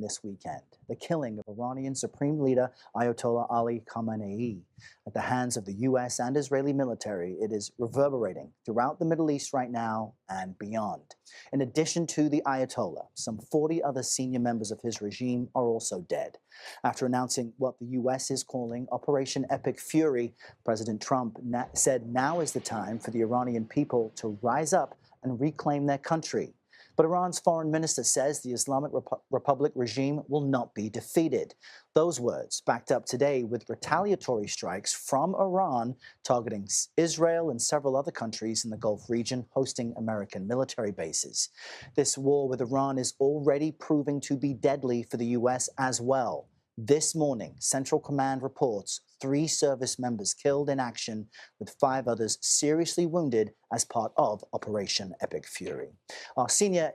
this weekend, the killing of Iranian Supreme Leader Ayatollah Ali Khamenei at the hands of the U.S. and Israeli military. It is reverberating throughout the Middle East right now and beyond. In addition to the Ayatollah, some 40 other senior members of his regime are also dead. After announcing what the U.S. is calling Operation Epic Fury, President Trump said now is the time for the Iranian people to rise up and reclaim their country. But Iran's foreign minister says the Islamic Republic regime will not be defeated. Those words backed up today with retaliatory strikes from Iran targeting Israel and several other countries in the Gulf region hosting American military bases. This war with Iran is already proving to be deadly for the U.S. as well. This morning, Central Command reports 3 service members killed in action, with 5 others seriously wounded as part of Operation Epic Fury. Our senior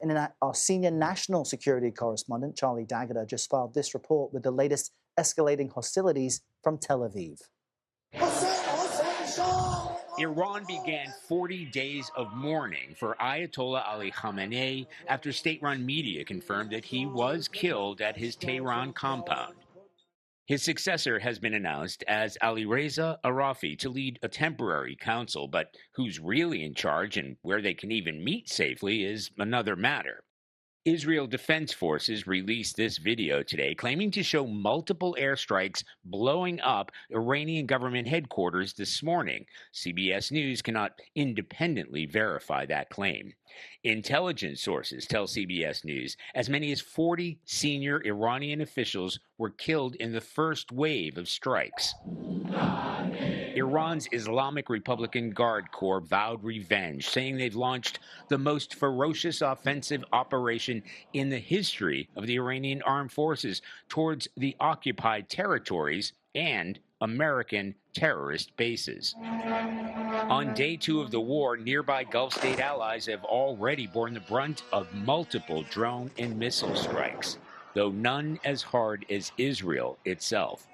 national security correspondent, Charlie D'Agata, just filed this report with the latest escalating hostilities from Tel Aviv. Iran began 40 days of mourning for Ayatollah Ali Khamenei after state-run media confirmed that he was killed at his Tehran compound. His successor has been announced as Alireza Arafi to lead a temporary council, but who's really in charge and where they can even meet safely is another matter. Israel Defense Forces released this video today claiming to show multiple airstrikes blowing up Iranian government headquarters this morning. CBS News cannot independently verify that claim. Intelligence sources tell CBS News as many as 40 senior Iranian officials were killed in the first wave of strikes. Iran's Islamic Republican Guard Corps vowed revenge, saying they've launched the most ferocious offensive operation in the history of the Iranian armed forces towards the occupied territories and American terrorist bases. On day 2 of the war, nearby Gulf state allies have already borne the brunt of multiple drone and missile strikes, though none as hard as Israel itself.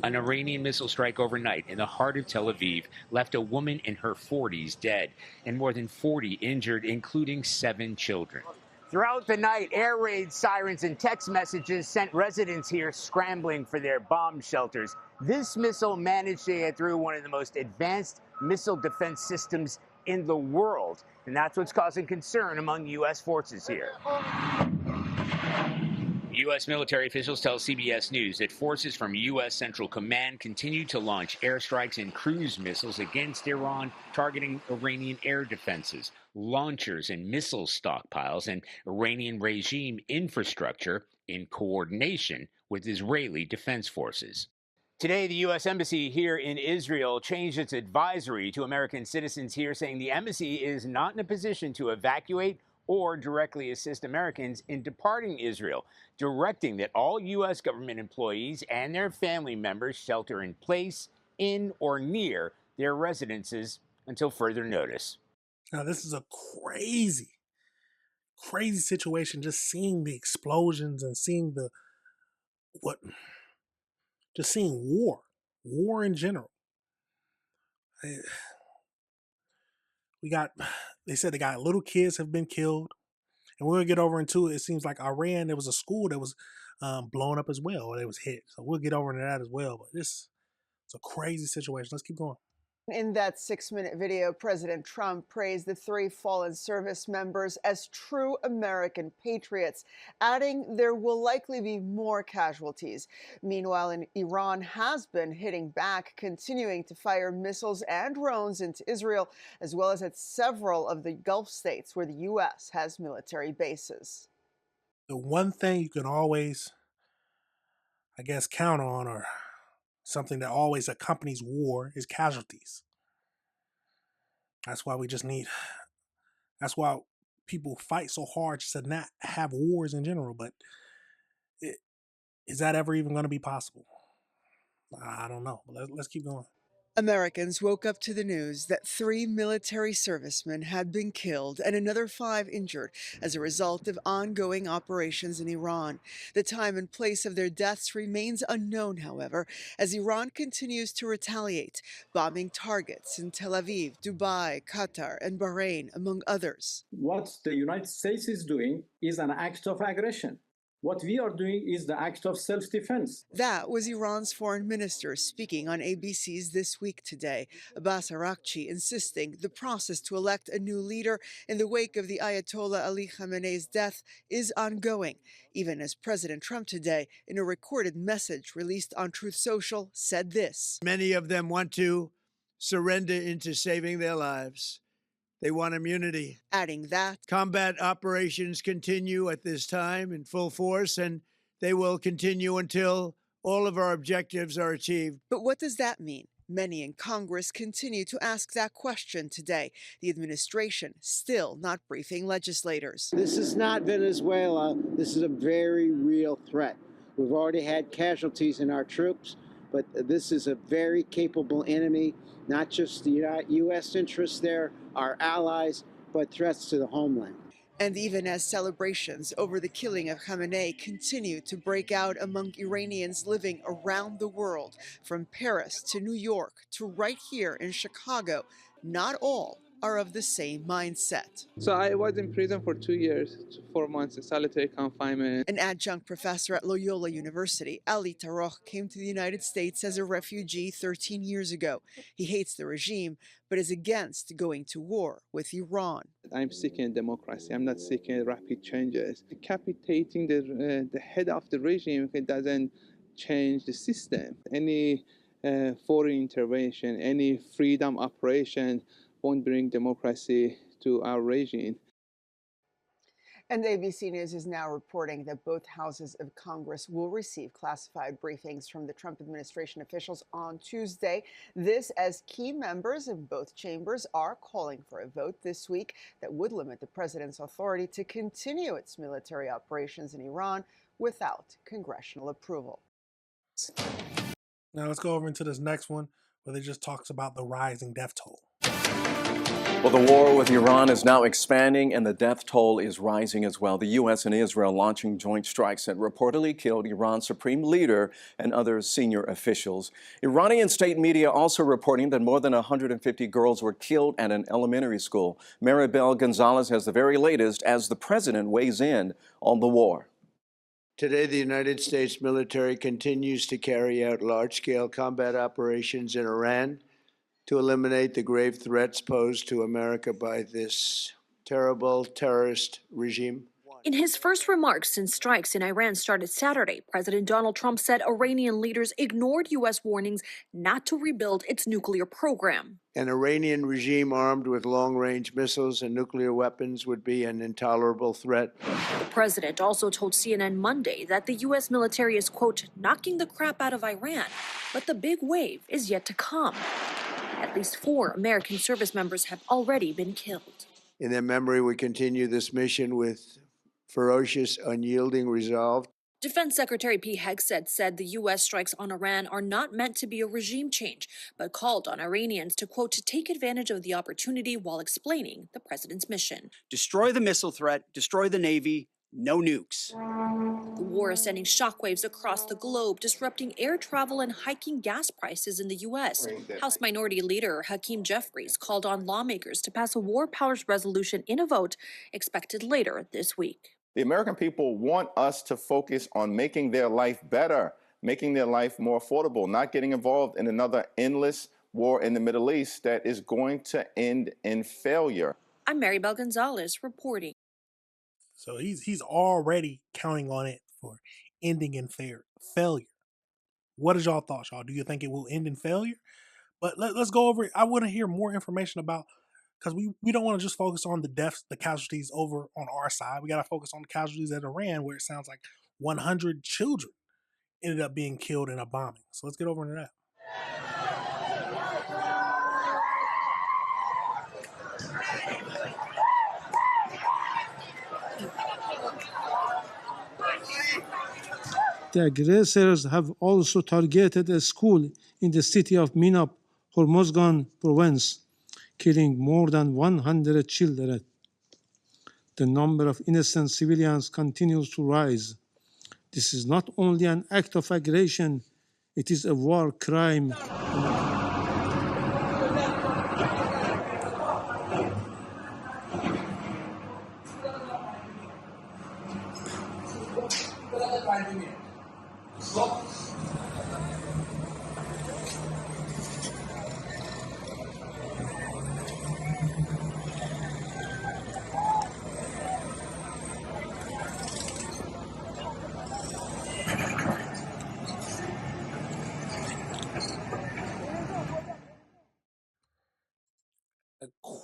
An Iranian missile strike overnight in the heart of Tel Aviv left a woman in her 40s dead and more than 40 injured, including 7 children. Throughout the night, air raid sirens and text messages sent residents here scrambling for their bomb shelters. This missile managed to get through one of the most advanced missile defense systems in the world, and that's what's causing concern among U.S. forces here. U.S. military officials tell CBS News that forces from U.S. Central Command continue to launch airstrikes and cruise missiles against Iran, targeting Iranian air defenses, launchers and missile stockpiles, and Iranian regime infrastructure in coordination with Israeli defense forces. Today, the U.S. Embassy here in Israel changed its advisory to American citizens here, saying the embassy is not in a position to evacuate or directly assist Americans in departing Israel, directing that all U.S. government employees and their family members shelter in place in or near their residences until further notice. Now, this is a crazy situation, just seeing the explosions and seeing seeing war in general. They said they got little kids have been killed. And we're going to get over into it. It seems like Iran, there was a school that was blown up as well, or it was hit. So we'll get over into that as well. But this is a crazy situation. Let's keep going. In that 6-minute video, President Trump praised the 3 fallen service members as true American patriots, adding there will likely be more casualties. Meanwhile, Iran has been hitting back, continuing to fire missiles and drones into Israel, as well as at several of the Gulf states where the U.S. has military bases. The one thing you can always, I guess, count on, or something that always accompanies war, is casualties. That's why that's why people fight so hard just to not have wars in general. But is that ever even going to be possible? I don't know. But let's keep going. Americans woke up to the news that 3 military servicemen had been killed and another 5 injured as a result of ongoing operations in Iran. The time and place of their deaths remains unknown, however, as Iran continues to retaliate, bombing targets in Tel Aviv, Dubai, Qatar, and Bahrain, among others. What the United States is doing is an act of aggression. What we are doing is the act of self-defense. That was Iran's foreign minister speaking on ABC's This Week Today. Abbas Araghchi insisting the process to elect a new leader in the wake of the Ayatollah Ali Khamenei's death is ongoing, even as President Trump today, in a recorded message released on Truth Social, said this. Many of them want to surrender into saving their lives. They want immunity. Adding that combat operations continue at this time in full force, and they will continue until all of our objectives are achieved. But what does that mean? Many in Congress continue to ask that question today. The administration still not briefing legislators. This is not Venezuela. This is a very real threat. We've already had casualties in our troops, but this is a very capable enemy, not just the U.S. interests there, our allies, but threats to the homeland. And even as celebrations over the killing of Khamenei continue to break out among Iranians living around the world, from Paris to New York to right here in Chicago, not all are of the same mindset. So I was in prison for 2 years, 4 months in solitary confinement. An adjunct professor at Loyola University, Ali Taroch, came to the United States as a refugee 13 years ago. He hates the regime, but is against going to war with Iran. I'm seeking democracy. I'm not seeking rapid changes. Decapitating the head of the regime, if it doesn't change the system. Any foreign intervention, any freedom operation won't bring democracy to our regime. And ABC News is now reporting that both houses of Congress will receive classified briefings from the Trump administration officials on Tuesday. This as key members of both chambers are calling for a vote this week that would limit the president's authority to continue its military operations in Iran without congressional approval. Now let's go over into this next one where they just talks about the rising death toll. Well, the war with Iran is now expanding and the death toll is rising as well. The U.S. and Israel launching joint strikes that reportedly killed Iran's supreme leader and other senior officials. Iranian state media also reporting that more than 150 girls were killed at an elementary school. Maribel Gonzalez has the very latest as the president weighs in on the war. Today, the United States military continues to carry out large-scale combat operations in Iran to eliminate the grave threats posed to America by this terrible terrorist regime. In his first remarks since strikes in Iran started Saturday, President Donald Trump said Iranian leaders ignored U.S. warnings not to rebuild its nuclear program. An Iranian regime armed with long-range missiles and nuclear weapons would be an intolerable threat. The president also told CNN Monday that the U.S. military is, quote, knocking the crap out of Iran, but the big wave is yet to come. At least 4 American service members have already been killed. In their memory, we continue this mission with ferocious, unyielding resolve. Defense Secretary Pete Hegseth said the U.S. strikes on Iran are not meant to be a regime change, but called on Iranians to, quote, to take advantage of the opportunity while explaining the president's mission. Destroy the missile threat, destroy the Navy, no nukes. The war is sending shockwaves across the globe, disrupting air travel and hiking gas prices in the U.S. House Minority Leader Hakeem Jeffries called on lawmakers to pass a war powers resolution in a vote expected later this week. The American people want us to focus on making their life better, making their life more affordable, not getting involved in another endless war in the Middle East that is going to end in failure. I'm Maribel Gonzalez reporting. So he's already counting on it for ending in failure. What is y'all thoughts, y'all? Do you think it will end in failure? But let's go over it. I want to hear more information about, because we don't want to just focus on the deaths, the casualties over on our side. We got to focus on the casualties at Iran, where it sounds like 100 children ended up being killed in a bombing. So let's get over into that. The aggressors have also targeted a school in the city of Minab, Hormozgan province, killing more than 100 children. The number of innocent civilians continues to rise. This is not only an act of aggression, it is a war crime. A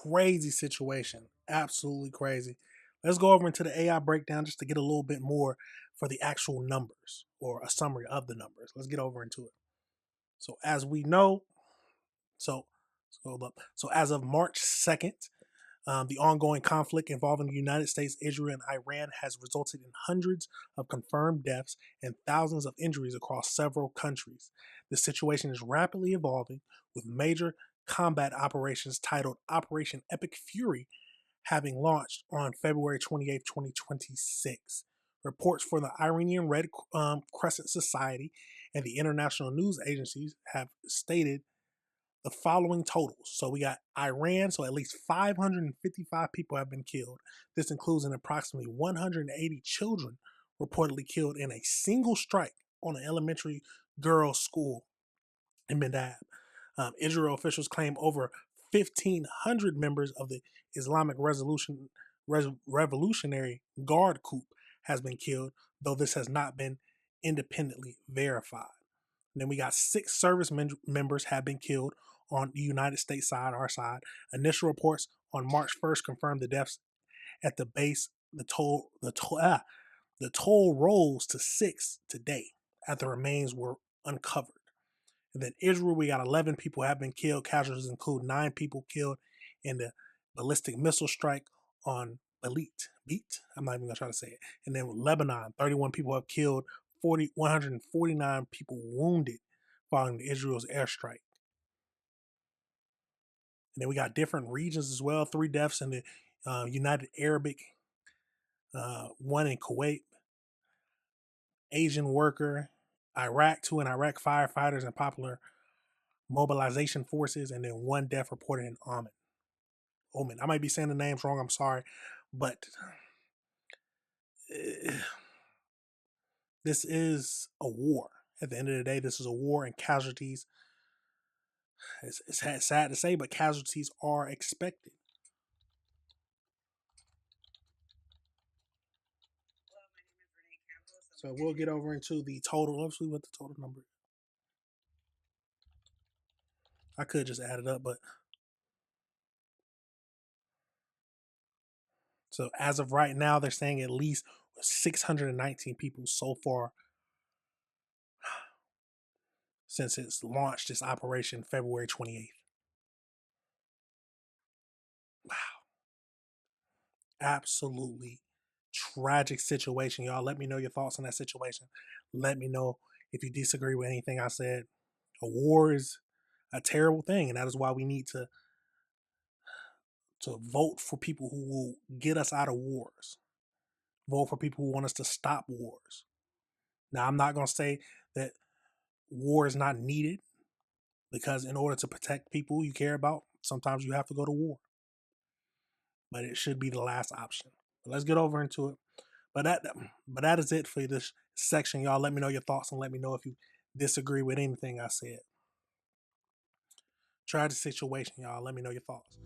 crazy situation. Absolutely crazy. Let's go over into the AI breakdown just to get a little bit more for the actual numbers or a summary of the numbers. Let's get over into it. So as we know, so hold up. So as of March 2nd, the ongoing conflict involving the United States, Israel, and Iran has resulted in hundreds of confirmed deaths and thousands of injuries across several countries. The situation is rapidly evolving, with major combat operations titled Operation Epic Fury having launched on February 28, 2026. Reports for the Iranian Red Crescent Society and the international news agencies have stated the following totals. So we got Iran, so at least 555 people have been killed. This includes an approximately 180 children reportedly killed in a single strike on an elementary girls' school in Medab. Israel officials claim over 1,500 members of the Islamic Revolutionary Guard coup has been killed, though this has not been independently verified. And then we got 6 service members have been killed on the United States side, our side. Initial reports on March 1st confirmed the deaths at the base. The toll rose to 6 today after remains were uncovered. And then Israel, we got 11 people have been killed. Casualties include 9 people killed in the ballistic missile strike on Beat. I'm not even gonna try to say it. And then Lebanon, 31 people have killed, 149 people wounded following Israel's airstrike. And then we got different regions as well. 3 deaths in the United Arabic, 1 in Kuwait, Asian worker, Iraq, 2 in Iraq firefighters and popular mobilization forces, and then 1 death reported in Oman. I might be saying the names wrong. I'm sorry, but this is a war. At the end of the day, this is a war, and casualties. It's sad to say, but casualties are expected. So we'll get over into the total. Let's see what the total number is. I could just add it up, but so as of right now, they're saying at least 619 people so far since it's launched this operation February 28th. Wow. Absolutely tragic situation, y'all. Let me know your thoughts on that situation. Let me know if you disagree with anything I said. A war is a terrible thing, and that is why we need to vote for people who will get us out of wars. Vote for people who want us to stop wars. Now, I'm not going to say that war is not needed, because in order to protect people you care about, sometimes you have to go to war. But it should be the last option. But let's get over into it. But that is it for this section, y'all. Let me know your thoughts and let me know if you disagree with anything I said. Tragic situation, y'all. Let me know your thoughts.